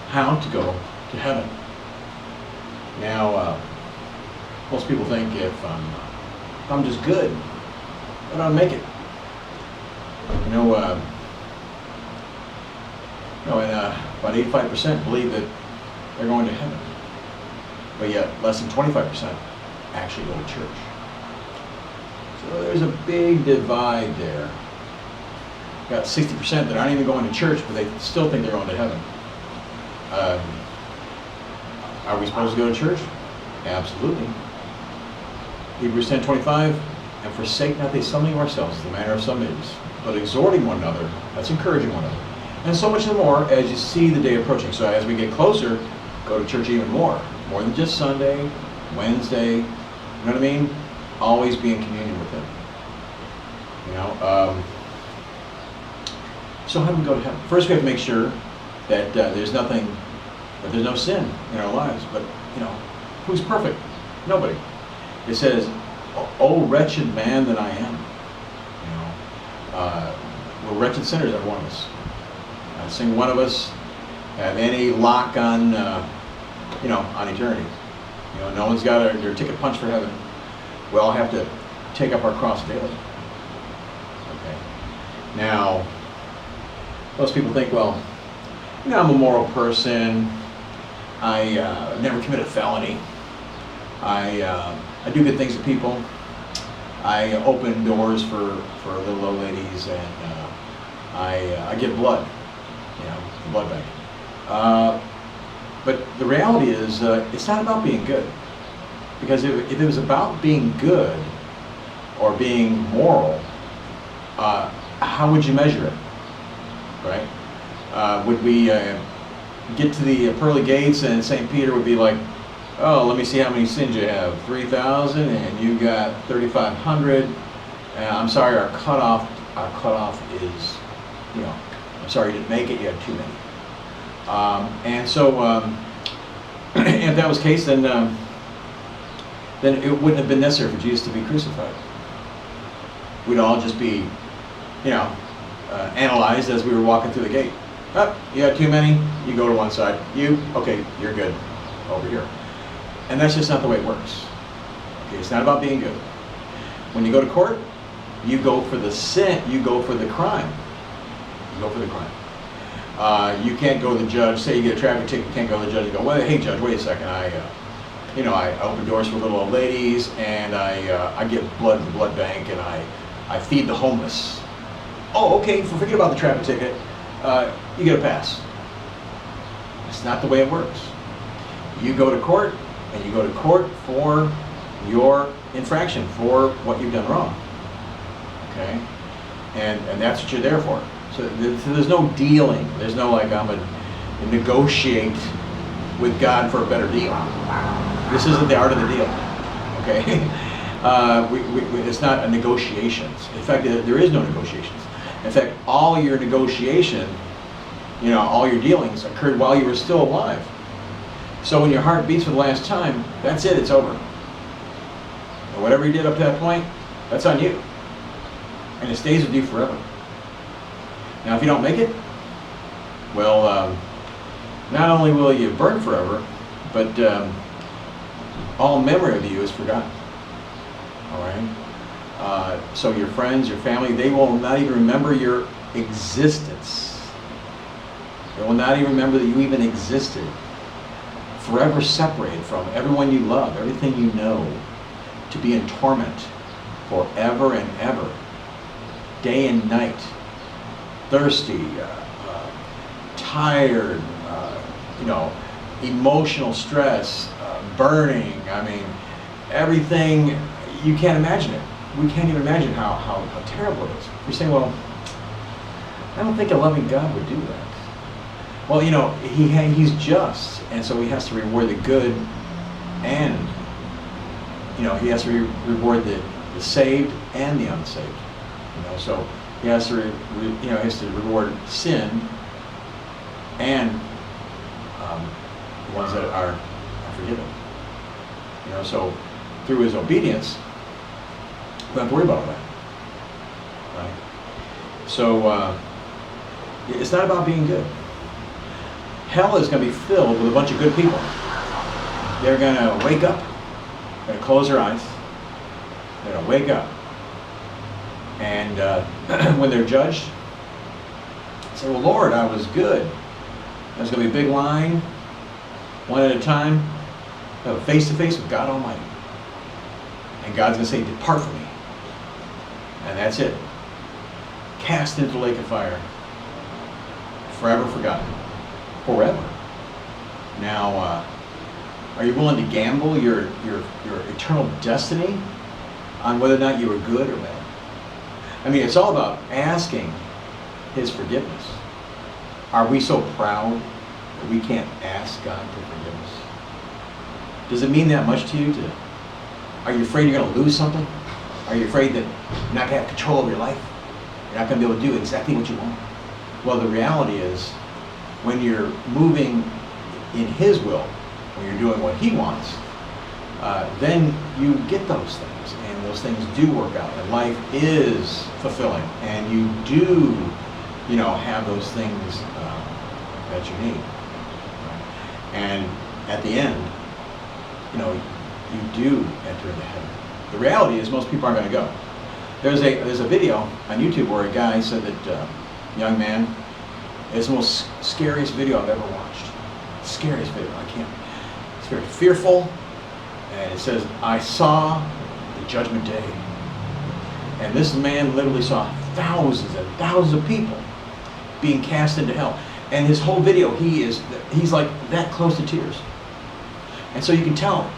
how to go to heaven. Now, most people think if I'm just good, then I'll make it. And about 85% believe that they're going to heaven, but yet less than 25% actually go to church. So there's a big divide there. Got 60% that aren't even going to church, but they still think they're going to heaven. Are we supposed to go to church? Absolutely. Hebrews 10:25, and forsake not the assembling of ourselves, as the manner of some is, but exhorting one another, that's encouraging one another. And so much the more as you see the day approaching. So as we get closer, go to church even more. More than just Sunday, Wednesday, you know what I mean? Always be in communion with Him. So how do we go to heaven? First we have to make sure that there's no sin in our lives. But, who's perfect? Nobody. It says, "Oh, wretched man that I am." We're wretched sinners, every one of us. Not a single one of us have any lock on, on eternity. No one's got their ticket punched for heaven. We all have to take up our cross daily. Okay. Now, most people think, well, I'm a moral person. I never commit a felony. I do good things to people. I open doors for little old ladies, and I give blood, the blood bank. But the reality is, it's not about being good. Because if it was about being good or being moral, how would you measure it, right? Would we get to the pearly gates and St. Peter would be like, "Oh, let me see how many sins you have. 3,000, and you got 3,500. I'm sorry, our cutoff is, I'm sorry you didn't make it. You had too many." And so, if that was the case, then it wouldn't have been necessary for Jesus to be crucified. We'd all just be, analyzed as we were walking through the gate. Oh, you got too many. You go to one side. Okay, you're good. Over here. And that's just not the way it works. Okay, it's not about being good. When you go to court, you go for the sin, you go for the crime. You go for the crime. You can't go to the judge, say you get a traffic ticket, you can't go to the judge and go, "Well, hey judge, wait a second, I open doors for little old ladies, and I give blood to the blood bank, and I feed the homeless." "Oh, okay, forget about the traffic ticket, you get a pass." It's not the way it works. You go to court, and you go to court for your infraction, for what you've done wrong. Okay? And that's what you're there for. So there's no dealing. There's no like, I'm going to negotiate with God for a better deal. This isn't the art of the deal. Okay? It's not a negotiations. In fact, there is no negotiations. In fact, all your negotiation, all your dealings occurred while you were still alive. So when your heart beats for the last time, that's it, it's over. And whatever you did up to that point, that's on you. And it stays with you forever. Now if you don't make it, well, not only will you burn forever, but all memory of you is forgotten. All right? So your friends, your family, they will not even remember your existence. They will not even remember that you even existed. Forever separated from everyone you love, everything you know, to be in torment forever and ever, day and night, thirsty, tired, emotional stress, burning. Everything, you can't imagine it. We can't even imagine how terrible it is. You're saying, well, I don't think a loving God would do that. Well, he's just, and so he has to reward the good, and he has to reward the saved and the unsaved. So he has to reward sin and the ones that are forgiven. So through his obedience, we don't have to worry about all that. Right? So it's not about being good. Hell is going to be filled with a bunch of good people. They're going to wake up, they're going to close their eyes, they're going to wake up, and when they're judged, say, well, Lord, I was good. There's going to be a big line, one at a time, face to face with God Almighty. And God's going to say, depart from me. And that's it. Cast into the lake of fire. Forever forgotten. Forever. Now, are you willing to gamble your eternal destiny on whether or not you were good or bad? I mean, it's all about asking His forgiveness. Are we so proud that we can't ask God to forgive us? Does it mean that much to you? Are you afraid you're going to lose something? Are you afraid that you're not going to have control over your life? You're not going to be able to do exactly what you want? Well, the reality is, when you're moving in His will, when you're doing what He wants, then you get those things, and those things do work out, and life is fulfilling, and you do, have those things that you need. And at the end, you do enter into heaven. The reality is, most people aren't going to go. There's a video on YouTube where a guy said that young man, it's the most scariest video I've ever watched. Scariest video. It's very fearful. And it says, I saw the judgment day. And this man literally saw thousands and thousands of people being cast into hell. And his whole video, he's like that close to tears. And so you can tell,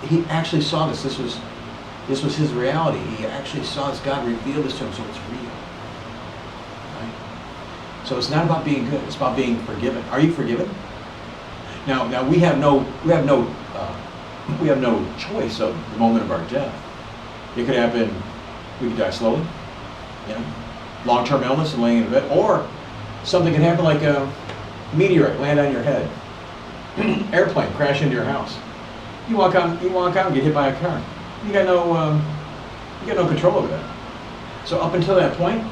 he actually saw this. This was his reality. He actually saw this. God revealed this to him, so it's real. Right? So it's not about being good. It's about being forgiven. Are you forgiven? Now we have no choice of the moment of our death. It could happen. We could die slowly, long-term illness and laying in bed, or something can happen like a meteorite land on your head, airplane crash into your house. You walk out and get hit by a car. You got no control over that. So up until that point,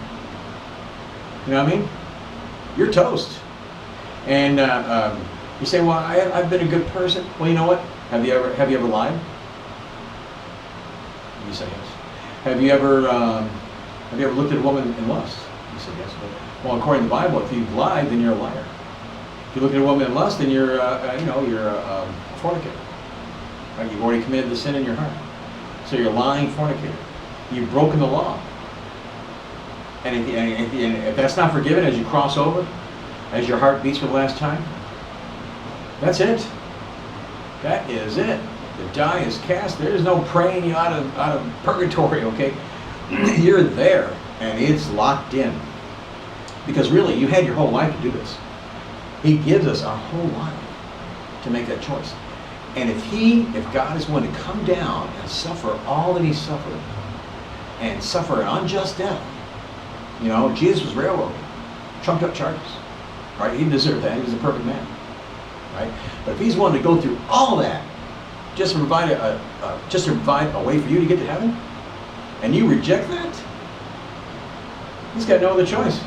you know what I mean? You're toast. And you say, well, I've been a good person. Well, you know what? Have you ever lied? You say yes. Have you ever looked at a woman in lust? You say yes. Well, according to the Bible, if you've lied, then you're a liar. If you look at a woman in lust, then you're a fornicator. Right? You've already committed the sin in your heart. So you're a lying fornicator. You've broken the law. And if that's not forgiven as you cross over, as your heart beats for the last time, that's it. That is it. The die is cast. There is no praying you out of purgatory, okay? You're there, and it's locked in. Because really, you had your whole life to do this. He gives us our whole life to make that choice. And if God is willing to come down and suffer all that He suffered, and suffer an unjust death, Jesus was railroaded, trumped up charges, right? He didn't deserve that. He was a perfect man, right? But if He's willing to go through all that, just to provide a way for you to get to heaven, and you reject that, He's got no other choice.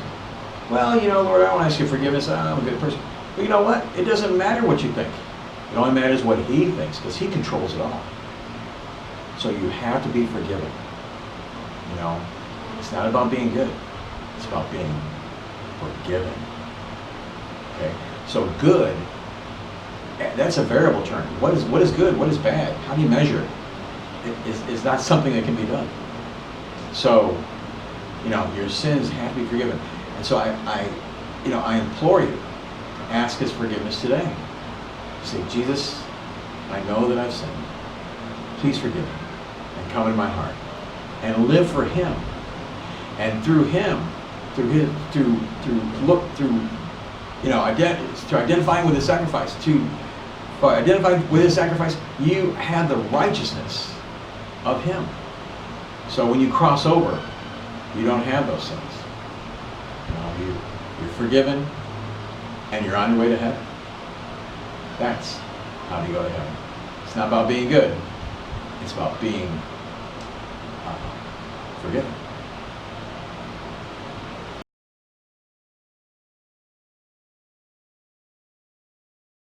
Well, Lord, I want to ask you forgiveness. I'm a good person. But you know what? It doesn't matter what you think. It only matters what He thinks, because He controls it all. So you have to be forgiven. It's not about being good. It's about being forgiven. Okay? So good, that's a variable term. What is good? What is bad? How do you measure it? It's not something that can be done. So, your sins have to be forgiven. And so I implore you to ask His forgiveness today. Say, Jesus, I know that I've sinned. Please forgive me and come into my heart and live for Him. And through Him, through identifying with His sacrifice, you have the righteousness of Him. So when you cross over, you don't have those sins. You're forgiven, and you're on your way to heaven. That's how you go to heaven. It's not about being good. It's about being forgiven.